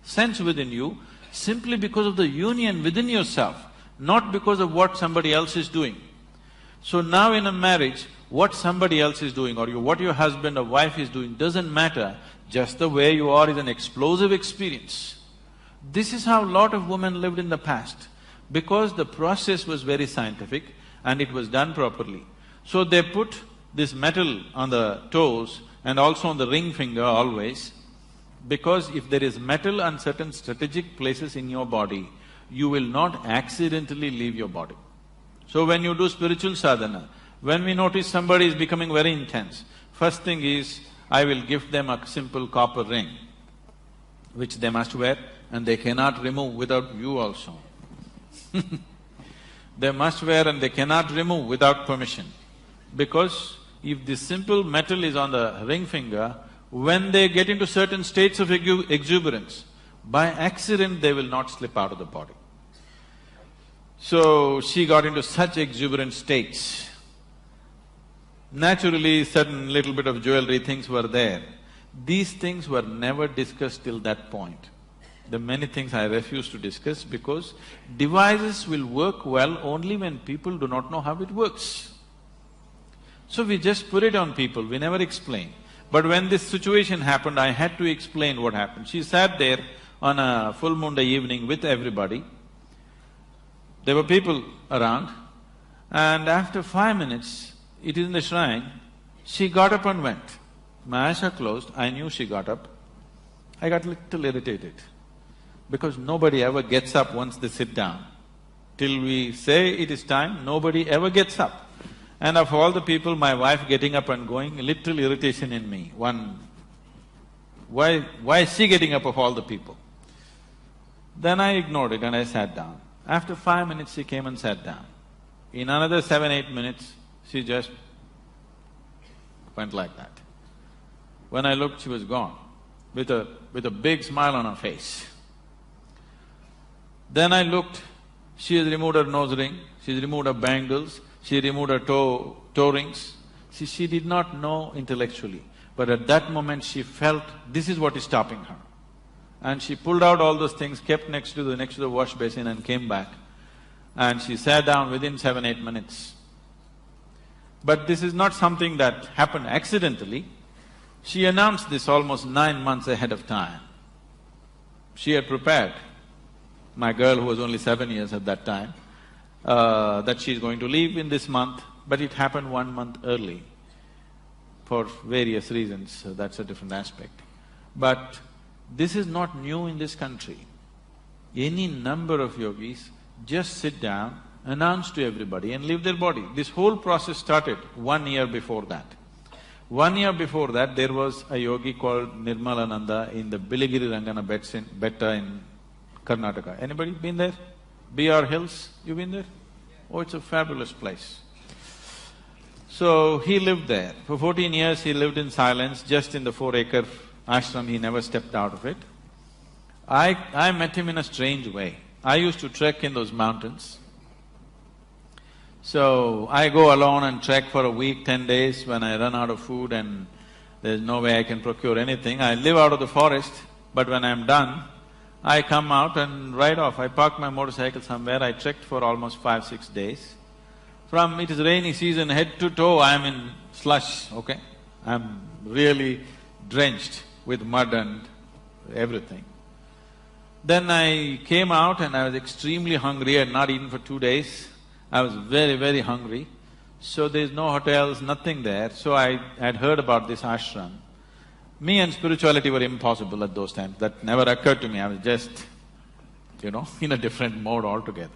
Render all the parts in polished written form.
sense within you simply because of the union within yourself, not because of what somebody else is doing. So now in a marriage, what somebody else is doing or what your husband or wife is doing doesn't matter, just the way you are is an explosive experience. This is how a lot of women lived in the past, because the process was very scientific and it was done properly. So they put this metal on the toes and also on the ring finger always, because if there is metal on certain strategic places in your body, you will not accidentally leave your body. So when you do spiritual sadhana, when we notice somebody is becoming very intense, first thing is, I will gift them a simple copper ring, which they must wear and they cannot remove without you also. They must wear and they cannot remove without permission. Because if this simple metal is on the ring finger, when they get into certain states of exuberance, by accident they will not slip out of the body. So she got into such exuberant states. Naturally, certain little bit of jewelry things were there. These things were never discussed till that point. The many things I refuse to discuss because devices will work well only when people do not know how it works. So we just put it on people, we never explain. But when this situation happened, I had to explain what happened. She sat there on a full moon day evening with everybody. There were people around, and after 5 minutes, it is in the shrine, she got up and went. My eyes are closed, I knew she got up. I got little irritated, because nobody ever gets up once they sit down. Till we say it is time, nobody ever gets up. And of all the people, my wife getting up and going, little irritation in me. Why is she getting up of all the people? Then I ignored it and I sat down. After 5 minutes, she came and sat down. In another 7-8 minutes, she just went like that. When I looked, she was gone, with a big smile on her face. Then I looked, she has removed her nose ring, she's removed her bangles, she removed her toe rings. She did not know intellectually, but at that moment she felt this is what is stopping her. And she pulled out all those things, kept next to the wash basin and came back. And she sat down within 7-8 minutes. But this is not something that happened accidentally. She announced this almost 9 months ahead of time. She had prepared, my girl who was only 7 years at that time, that she's going to leave in this month, but it happened 1 month early for various reasons, so that's a different aspect. But this is not new in this country. Any number of yogis just sit down, announce to everybody and leave their body. This whole process started 1 year before that. 1 year before that, there was a yogi called Nirmalananda in the Biligiri Rangana Betta in Karnataka. Anybody been there? BR Hills, you been there? Oh, it's a fabulous place. So, he lived there. For 14 years he lived in silence, just in the 4-acre ashram, he never stepped out of it. I met him in a strange way. I used to trek in those mountains. So, I go alone and trek for a week, 10 days when I run out of food and there's no way I can procure anything. I live out of the forest, but when I'm done, I come out and ride off. I park my motorcycle somewhere, I trekked for almost 5-6 days. It is rainy season, head to toe I'm in slush, okay? I'm really drenched with mud and everything. Then I came out and I was extremely hungry, I had not eaten for 2 days. I was very, very hungry. So there's no hotels, nothing there. So I had heard about this ashram. Me and spirituality were impossible at those times, that never occurred to me, I was just, in a different mode altogether.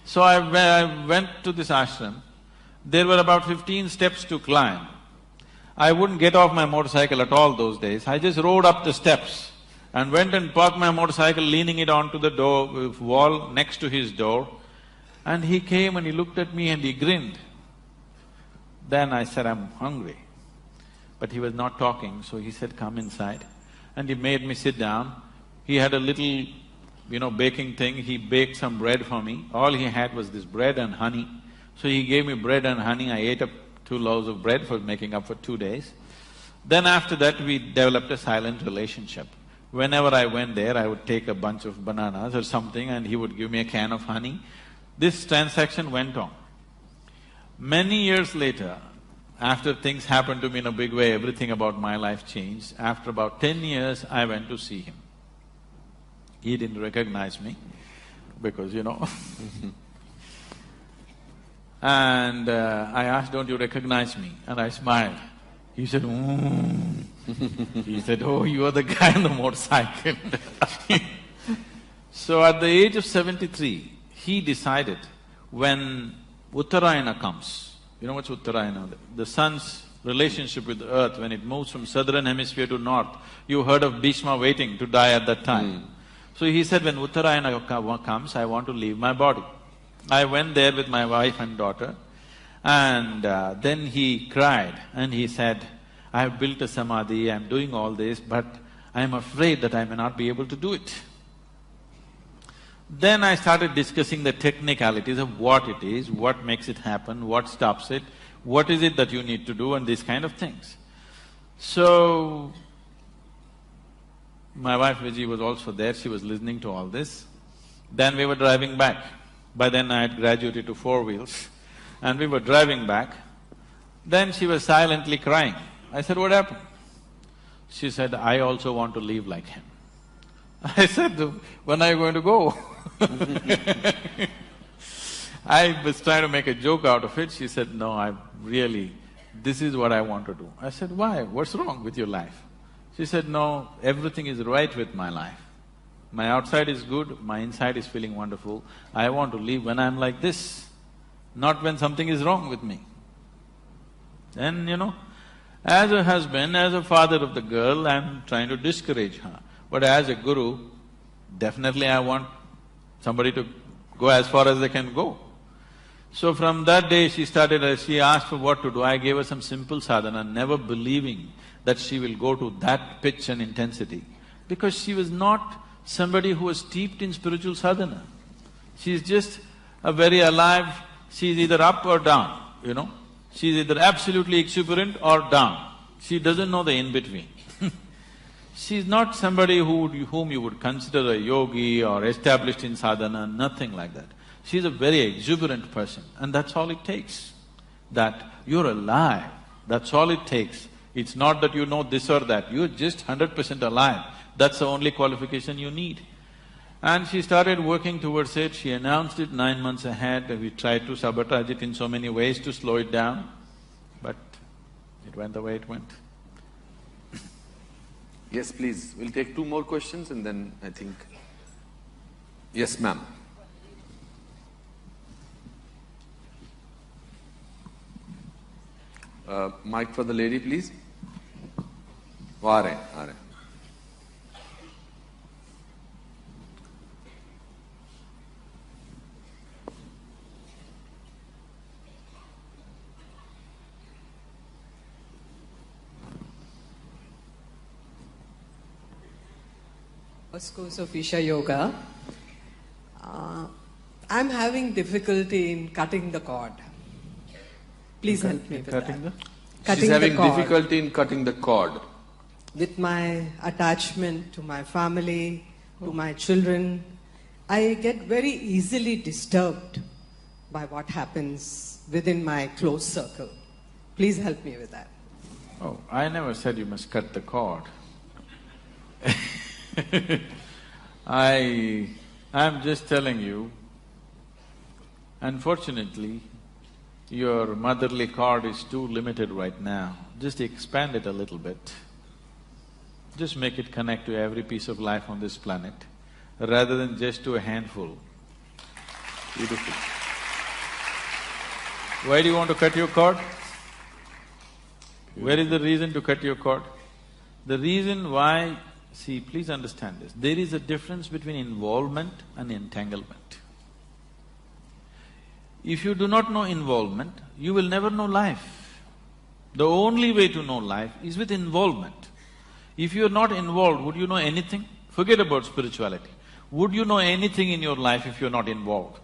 So I went to this ashram, there were about 15 steps to climb. I wouldn't get off my motorcycle at all those days, I just rode up the steps and went and parked my motorcycle, leaning it onto the wall next to his door. And he came and he looked at me and he grinned. Then I said, I'm hungry. But he was not talking, so he said, come inside. And he made me sit down. He had a little, baking thing, he baked some bread for me. All he had was this bread and honey. So he gave me bread and honey, I ate up 2 loaves of bread for making up for 2 days. Then after that, we developed a silent relationship. Whenever I went there, I would take a bunch of bananas or something and he would give me a can of honey. This transaction went on. Many years later, after things happened to me in a big way, everything about my life changed. After about 10 years, I went to see him. He didn't recognize me because, And I asked, "Don't you recognize me?" And I smiled. He said, He said, "Oh, you are the guy on the motorcycle." So at the age of 73, he decided when Uttarayana comes, you know what's Uttarayana? The sun's relationship with the earth, when it moves from southern hemisphere to north, you heard of Bhishma waiting to die at that time. So he said, when Uttarayana comes, I want to leave my body. I went there with my wife and daughter, and then he cried and he said, "I have built a samadhi, I'm doing all this, but I am afraid that I may not be able to do it." Then I started discussing the technicalities of what it is, what makes it happen, what stops it, what is it that you need to do, and these kind of things. So, my wife Viji was also there, she was listening to all this. Then we were driving back. By then I had graduated to 4 wheels, and we were driving back. Then she was silently crying. I said, "What happened?" She said, "I also want to live like him." I said, "When are you going to go?" I was trying to make a joke out of it. She said, "No, this is what I want to do." I said, "Why? What's wrong with your life?" She said, "No, everything is right with my life. My outside is good, my inside is feeling wonderful. I want to live when I'm like this, not when something is wrong with me." Then, as a husband, as a father of the girl, I'm trying to discourage her. But as a guru, definitely I want somebody to go as far as they can go. So from that day she asked for what to do. I gave her some simple sadhana, never believing that she will go to that pitch and intensity, because she was not somebody who was steeped in spiritual sadhana. She's just a very alive, she's either up or down, She's either absolutely exuberant or down. She doesn't know the in-between. She's not somebody whom you would consider a yogi or established in sadhana, nothing like that. She's a very exuberant person, and that's all it takes. That you're alive, that's all it takes. It's not that you know this or that, you're just 100% alive. That's the only qualification you need. And she started working towards it, she announced it 9 months ahead, we tried to sabotage it in so many ways to slow it down, but it went the way it went. Yes, please. We'll take 2 more questions and then I think… Yes, ma'am. Mic for the lady, please. आ रहे। Course of Isha Yoga. I'm having difficulty in cutting the cord. Please help me with that. She's having difficulty in cutting the cord. With my attachment to my family, to my children, I get very easily disturbed by what happens within my close circle. Please help me with that. Oh, I never said you must cut the cord. I'm just telling you, unfortunately, your motherly cord is too limited right now. Just expand it a little bit. Just make it connect to every piece of life on this planet, rather than just to a handful. Beautiful. Why do you want to cut your cord? Where is the reason to cut your cord? The reason why… See, please understand this, there is a difference between involvement and entanglement. If you do not know involvement, you will never know life. The only way to know life is with involvement. If you're not involved, would you know anything? Forget about spirituality. Would you know anything in your life if you're not involved?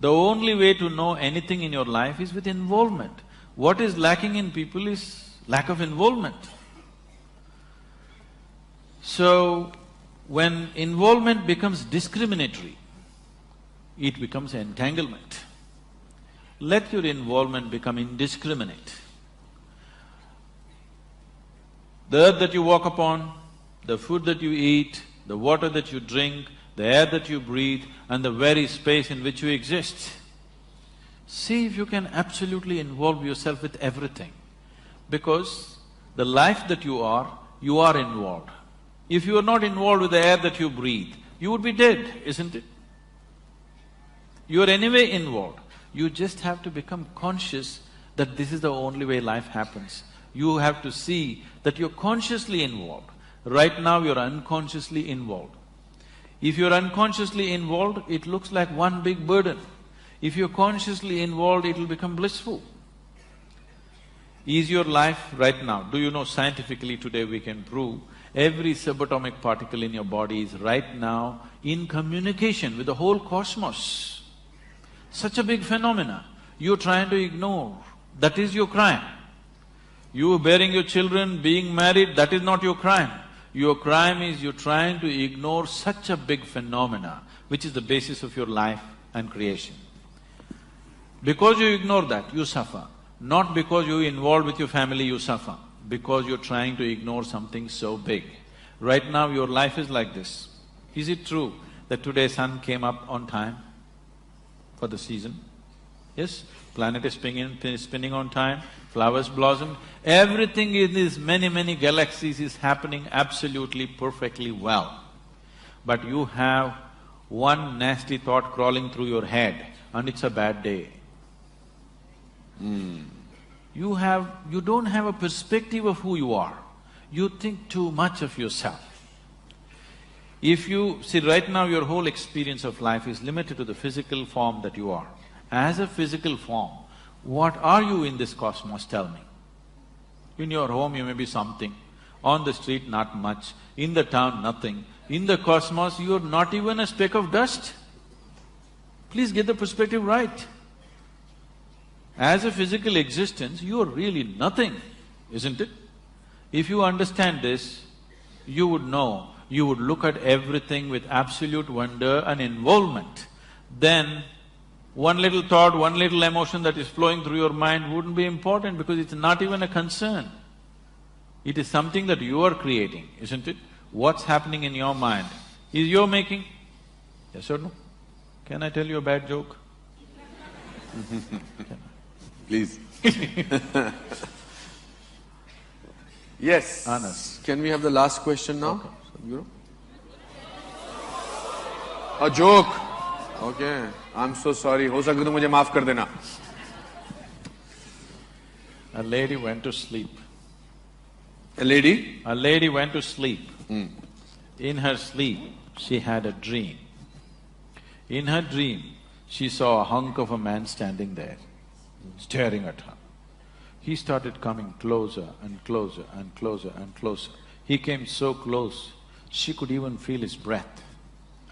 The only way to know anything in your life is with involvement. What is lacking in people is lack of involvement. So, When involvement becomes discriminatory, it becomes entanglement. Let your involvement become indiscriminate. The earth that you walk upon, the food that you eat, the water that you drink, the air that you breathe, and the very space in which you exist. See if you can absolutely involve yourself with everything. Because the life that you are involved. If you are not involved with the air that you breathe, you would be dead, isn't it? You are anyway involved. You just have to become conscious that this is the only way life happens. You have to see that you're consciously involved. Right now you're unconsciously involved. If you're unconsciously involved, it looks like one big burden. If you're consciously involved, it'll become blissful. Is your life right now, do you know scientifically today we can prove every subatomic particle in your body is right now in communication with the whole cosmos. Such a big phenomena, you're trying to ignore, that is your crime. You bearing your children, being married, that is not your crime. Your crime is you're trying to ignore such a big phenomena, which is the basis of your life and creation. Because you ignore that, you suffer. Not because you're involved with your family, you suffer. Because you're trying to ignore something so big. Right now your life is like this. Is it true that today sun came up on time for the season? Yes? Planet is spinning on time, flowers blossomed, everything in these many galaxies is happening absolutely perfectly well. But you have one nasty thought crawling through your head and it's a bad day. You don't have a perspective of who you are. You think too much of yourself. If you… see, right now your whole experience of life is limited to the physical form that you are. As a physical form, what are you in this cosmos, tell me? In your home you may be something, on the street not much, in the town nothing, in the cosmos you're not even a speck of dust. Please get the perspective right. As a physical existence, you are really nothing, isn't it? If you understand this, you would know, you would look at everything with absolute wonder and involvement. Then, one little thought, one little emotion that is flowing through your mind wouldn't be important because it's not even a concern. It is something that you are creating, isn't it? What's happening in your mind is your making. Yes or no? Can I tell you a bad joke? Please. Yes. Honest. Can we have the last question now? Okay. Sadhguru? A joke. Okay. I'm so sorry. हो सके तो मुझे माफ कर देना. A lady went to sleep. A lady? A lady went to sleep. In her sleep, she had a dream. In her dream, she saw a hunk of a man standing there, staring at her. He started coming closer and closer and closer and closer. He came so close, she could even feel his breath,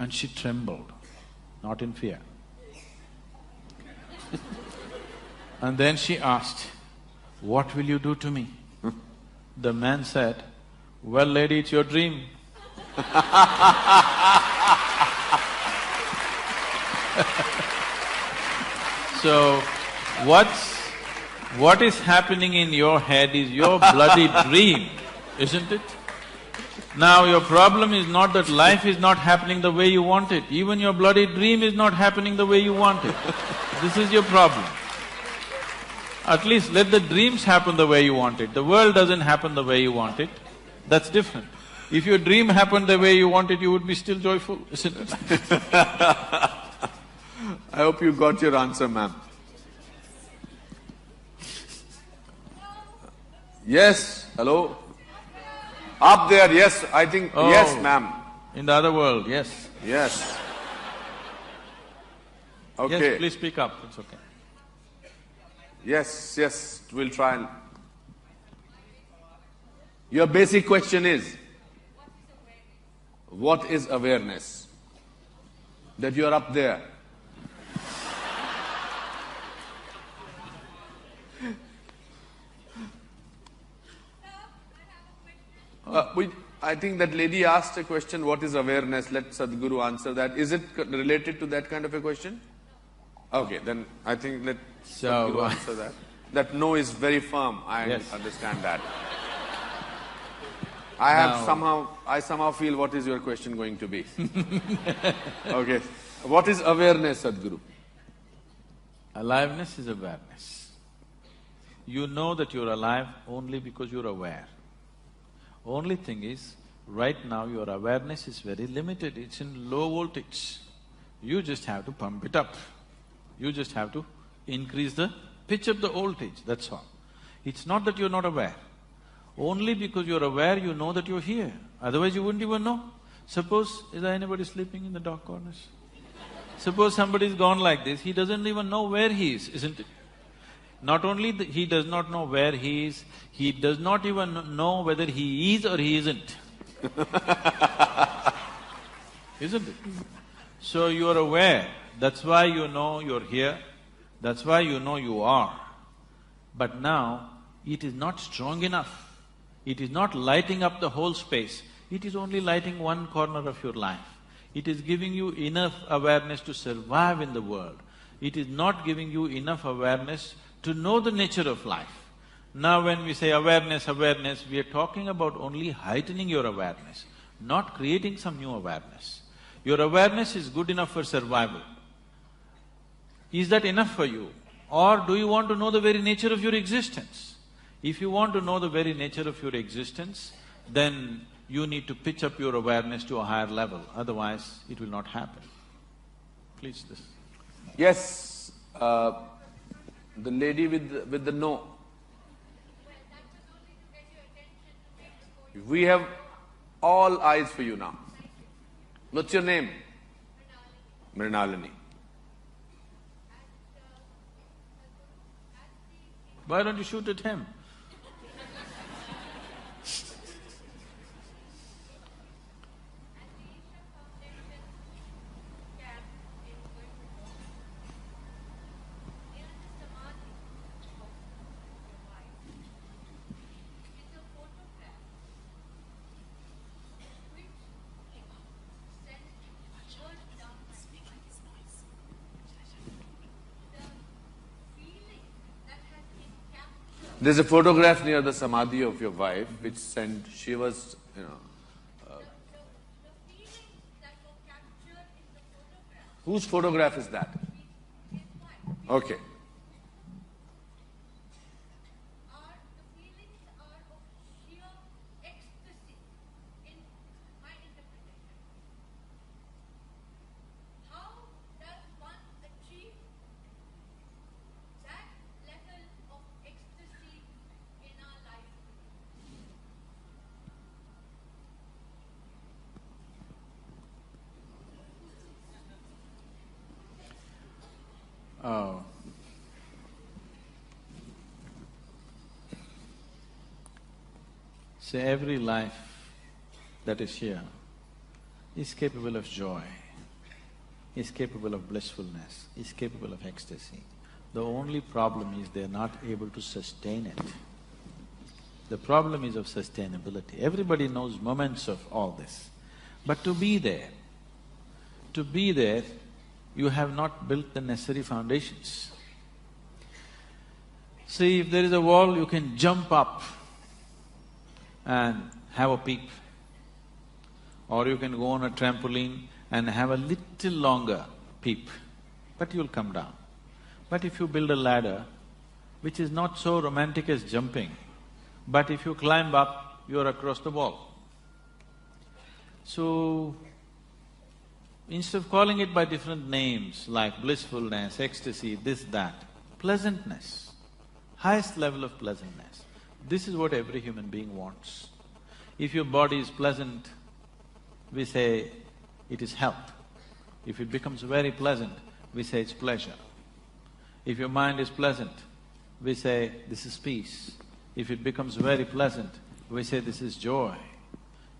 and she trembled, not in fear. And then she asked, "What will you do to me?" The man said, "Well, lady, it's your dream." So, what is happening in your head is your bloody dream, isn't it? Now your problem is not that life is not happening the way you want it, even your bloody dream is not happening the way you want it. This is your problem. At least let the dreams happen the way you want it. The world doesn't happen the way you want it, that's different. If your dream happened the way you want it, you would be still joyful, isn't it? I hope you got your answer, ma'am. Yes, hello? Up there, yes, I think, Oh. yes, ma'am. In the other world, yes. Yes. Okay. Yes, please speak up, it's okay. Yes, yes, we'll try and… Your basic question is, what is awareness? That you are up there. I think that lady asked a question, what is awareness? Let Sadhguru answer that. Is it related to that kind of a question? Okay, then I think let Sadhguru answer that. That no is very firm, I understand that. I somehow feel what is your question going to be. Okay. What is awareness, Sadhguru? Aliveness is awareness. You know that you're alive only because you're aware. Only thing is, right now your awareness is very limited, it's in low voltage. You just have to pump it up. You just have to increase the pitch of the voltage, that's all. It's not that you're not aware. Only because you're aware, you know that you're here. Otherwise you wouldn't even know. Suppose, is there anybody sleeping in the dark corners? Suppose somebody's gone like this, he doesn't even know where he is, isn't it? Not only he does not know where he is, he does not even know whether he is or he isn't. Isn't it? So you are aware, that's why you know you're here, that's why you know you are. But now, it is not strong enough. It is not lighting up the whole space, it is only lighting one corner of your life. It is giving you enough awareness to survive in the world. It is not giving you enough awareness to know the nature of life. Now when we say awareness, we are talking about only heightening your awareness, not creating some new awareness. Your awareness is good enough for survival. Is that enough for you? Or do you want to know the very nature of your existence? If you want to know the very nature of your existence, then you need to pitch up your awareness to a higher level, otherwise it will not happen. Please, this. Yes, the lady with the no. We have all eyes for you now. What's your name? Mrinalini. Why don't you shoot at him? There's a photograph near the samadhi of your wife which sent shivers, Whose photograph is that? Okay. Oh. So every life that is here is capable of joy, is capable of blissfulness, is capable of ecstasy. The only problem is they're not able to sustain it. The problem is of sustainability. Everybody knows moments of all this. But to be there, you have not built the necessary foundations. See, if there is a wall, you can jump up and have a peep. Or you can go on a trampoline and have a little longer peep, but you'll come down. But if you build a ladder, which is not so romantic as jumping, but if you climb up, you're across the wall. So, instead of calling it by different names like blissfulness, ecstasy, this, that, pleasantness, highest level of pleasantness, this is what every human being wants. If your body is pleasant, we say it is health. If it becomes very pleasant, we say it's pleasure. If your mind is pleasant, we say this is peace. If it becomes very pleasant, we say this is joy.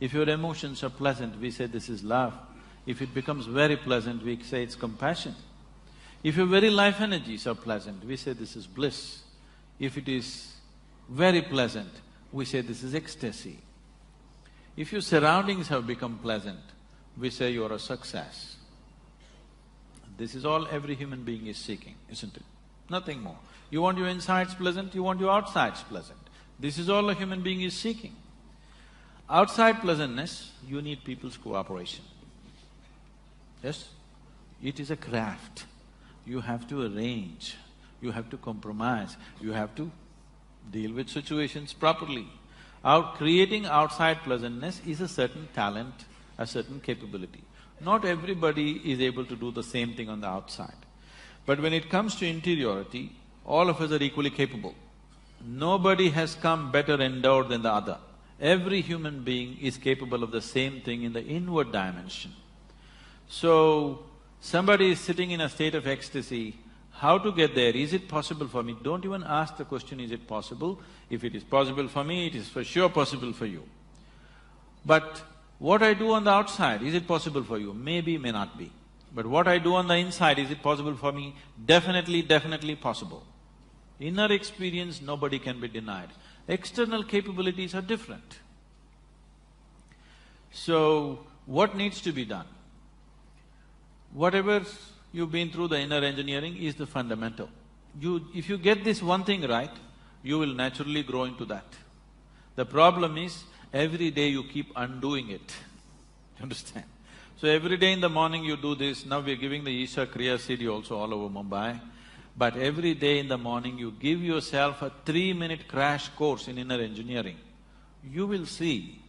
If your emotions are pleasant, we say this is love. If it becomes very pleasant, we say it's compassion. If your very life energies are pleasant, we say this is bliss. If it is very pleasant, we say this is ecstasy. If your surroundings have become pleasant, we say you are a success. This is all every human being is seeking, isn't it? Nothing more. You want your insides pleasant, you want your outsides pleasant. This is all a human being is seeking. Outside pleasantness, you need people's cooperation. Yes? It is a craft. You have to arrange, you have to compromise, you have to deal with situations properly. Creating outside pleasantness is a certain talent, a certain capability. Not everybody is able to do the same thing on the outside. But when it comes to interiority, all of us are equally capable. Nobody has come better endowed than the other. Every human being is capable of the same thing in the inward dimension. So, somebody is sitting in a state of ecstasy, how to get there? Is it possible for me? Don't even ask the question, is it possible? If it is possible for me, it is for sure possible for you. But what I do on the outside, is it possible for you? Maybe, may not be. But what I do on the inside, is it possible for me? Definitely, definitely possible. Inner experience, nobody can be denied. External capabilities are different. So, what needs to be done? Whatever you've been through, the inner engineering is the fundamental. If you get this one thing right, you will naturally grow into that. The problem is, every day you keep undoing it. Understand? So every day in the morning you do this, now we're giving the Isha Kriya CD also all over Mumbai. But every day in the morning you give yourself a 3-minute crash course in inner engineering. You will see,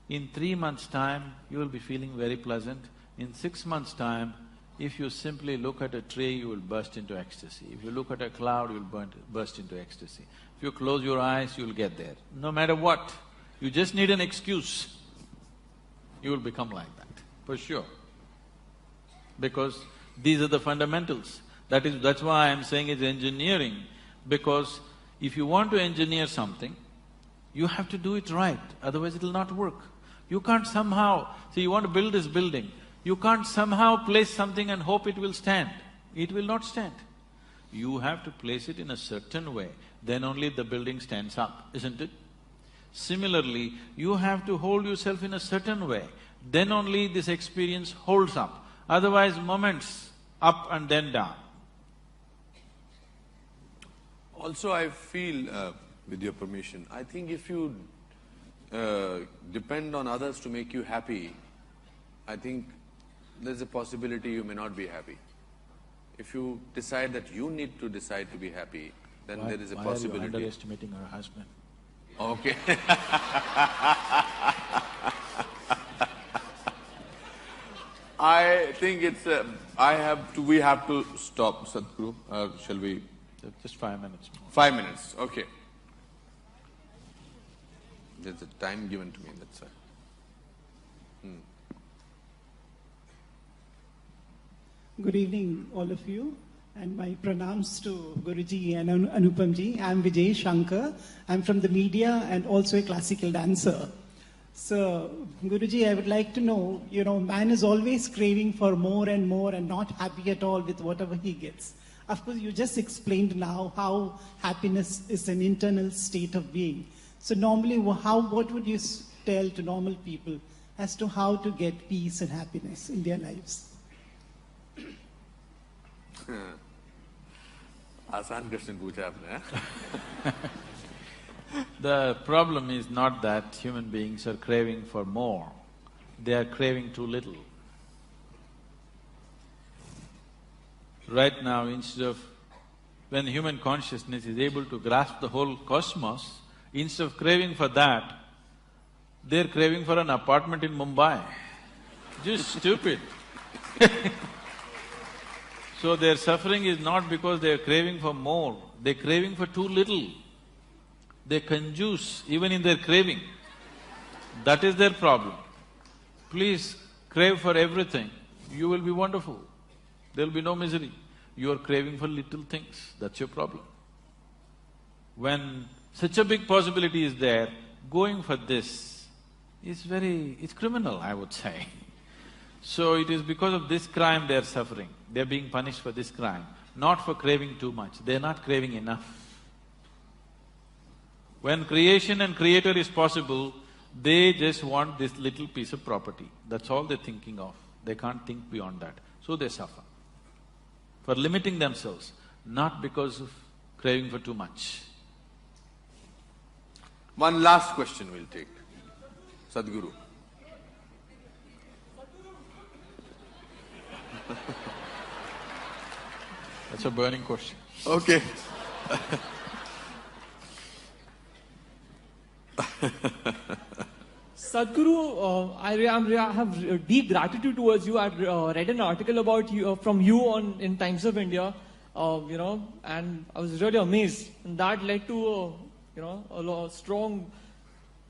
in 3 months' time, you will be feeling very pleasant. In 6 months' time, if you simply look at a tree, you will burst into ecstasy. If you look at a cloud, you will burst into ecstasy. If you close your eyes, you will get there. No matter what, you just need an excuse, you will become like that, for sure. Because these are the fundamentals. That's why I'm saying it's engineering, because if you want to engineer something, you have to do it right, otherwise it'll not work. You can't somehow… See, you want to build this building, you can't somehow place something and hope it will stand. It will not stand. You have to place it in a certain way, then only the building stands up, isn't it? Similarly, you have to hold yourself in a certain way, then only this experience holds up. Otherwise, moments up and then down. Also, I feel, with your permission, I think if you depend on others to make you happy, I think there's a possibility you may not be happy. If you decide that you need to decide to be happy, then there is a possibility. Why are you underestimating her husband? Okay. I think it's we have to stop, Sadhguru, shall we? Just 5 minutes more. 5 minutes, okay. There's a time given to me, that's why. Good evening, all of you, and my pranams to Guruji and Anupamji. I'm Vijay Shankar. I'm from the media and also a classical dancer. So, Guruji, I would like to know, man is always craving for more and more and not happy at all with whatever he gets. Of course, you just explained now how happiness is an internal state of being. So normally, what would you tell to normal people as to how to get peace and happiness in their lives? आसान question पूछा आपने। The problem is not that human beings are craving for more, they are craving too little. Right now, when human consciousness is able to grasp the whole cosmos, instead of craving for that, they're craving for an apartment in Mumbai. Just stupid. So their suffering is not because they're craving for more, they're craving for too little. They conjuice even in their craving. That is their problem. Please crave for everything, you will be wonderful. There'll be no misery. You are craving for little things, that's your problem. When such a big possibility is there, going for this is it's criminal, I would say. So it is because of this crime they are suffering. They are being punished for this crime, not for craving too much. They are not craving enough. When creation and creator is possible, They just want this little piece of property, that's all they're thinking of. They can't think beyond that, so they suffer. For limiting themselves, not because of craving for too much. One last question we'll take. Sadhguru. That's a burning question. Okay. Sadhguru, I have deep gratitude towards you. I read an article about you from you in Times of India, and I was really amazed. And that led to, a strong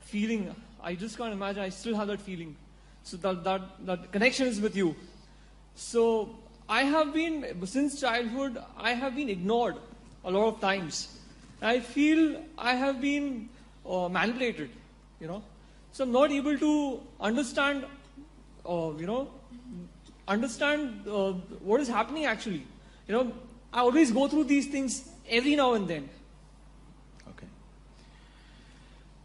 feeling. I just can't imagine. I still have that feeling. So that connection is with you. So I have been, since childhood, I have been ignored a lot of times. I feel I have been manipulated, So I'm not able to understand, what is happening actually. I always go through these things every now and then. Okay.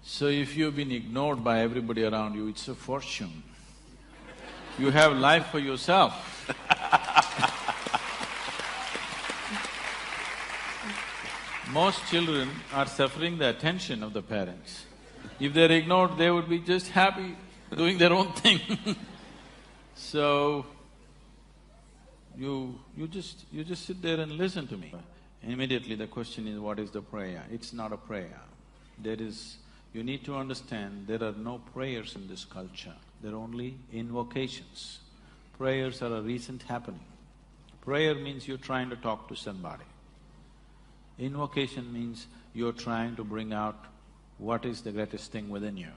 So if you've been ignored by everybody around you, it's a fortune. You have life for yourself. Most children are suffering the attention of the parents. If they're ignored, they would be just happy doing their own thing. So, you just sit there and listen to me. Immediately the question is, what is the prayer? It's not a prayer. You need to understand, there are no prayers in this culture. There are only invocations. Prayers are a recent happening. Prayer means you're trying to talk to somebody. Invocation means you're trying to bring out what is the greatest thing within you.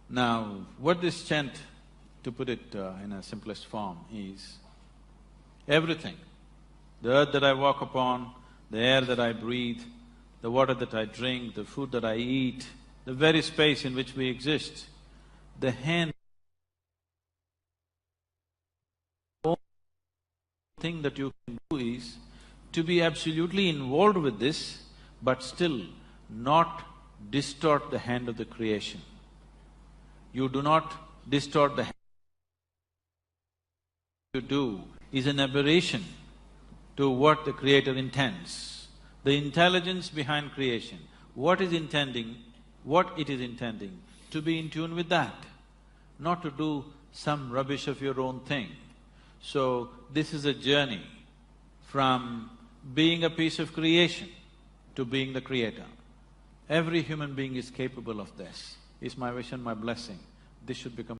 Now, what this chant, to put it in a simplest form, is everything. The earth that I walk upon, the air that I breathe, the water that I drink, the food that I eat, the very space in which we exist, the hand… The only thing that you can do is to be absolutely involved with this, but still not distort the hand of the creation. You do not distort the hand. What you do is an aberration to what the Creator intends. The intelligence behind creation, what it is intending, to be in tune with that, not to do some rubbish of your own thing. So, this is a journey from being a piece of creation to being the creator. Every human being is capable of this. Is my wish and my blessing. This should become